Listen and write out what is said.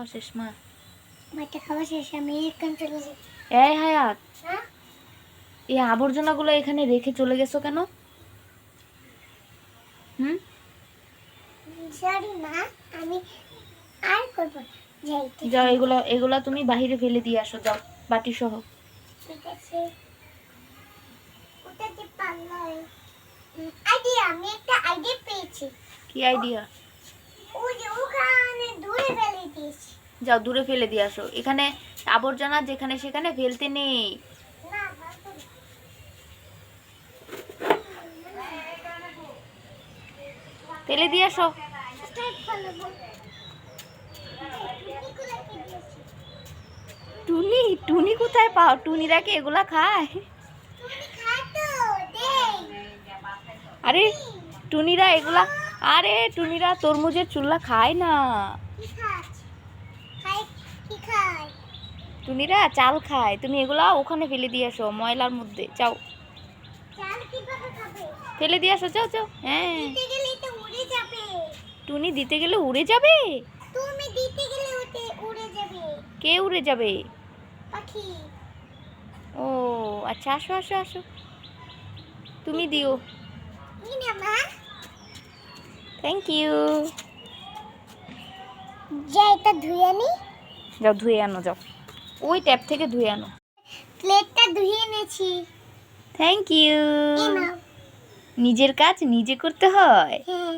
খাওয়া শেষ মা? মাটা খাওয়া শেষ, আমি এখন চলে যাই। এই হায়াত, হ্যাঁ এই আবর্জনাগুলো এখানে রেখে চলে গেছো কেন? হুম, সরি মা, আমি আর করব না। যাই, ঠিক যাও, আছে। এগুলা তুমি বাহিরে ফেলে দিয়ে আসো, যাও, বাটি সহ। ঠিক আছে, ওটাতে পাল্লাই আইডিয়া, আমি একটা আইডিয়া পেয়েছি। কি আইডিয়া? ওই যে ওখানে দূরে ফেলে দিয়েছি। যাও, দূরে ফেলে দিয়ে আসো। এখানে আবর্জনা যেখানে সেখানে ফেলতে নেই। না বাবা, ফেলে দিয়ে আসো। স্টার্ট করব। টুনিগুলো কি দিয়েছি? টুনি? টুনি কোথায় পাও? টুনিরা কি এগুলা খায়? টুনি খায় তো, দেই। আরে টুনিরা এগুলা, আরে টুনিরা তরমুজের চুল্লা খায় না। কি খাচ্ছে? খায়, কি খায়? টুনিরা চাল খায়। তুমি এগুলা ওখানে ফেলে দিয়ে আসো, ময়লার মধ্যে। যাও, চাল কিভাবে খাবে? ফেলে দিয়ে আসো, যাও যাও। হ্যাঁ, দিতে গেলে তো উড়ে যাবে। টুনি দিতে গেলে উড়ে যাবে? তুমি দিতে গেলে উড়ে যাবে। কে উড়ে যাবে? পাখি। ও আচ্ছা, আসো আসো আসো, তুমি দিও। এই না মা, থ্যাংক ইউ। যে এটা ধুয়ে নি। যাও ধুয়ে আনো, যাও, ওই ট্যাপ থেকে ধুয়ে আনো। প্লেটটা ধুয়ে এনেছি। Thank you. এই নাও। নিজের কাজ নিজে করতে হয়। হ্যাঁ।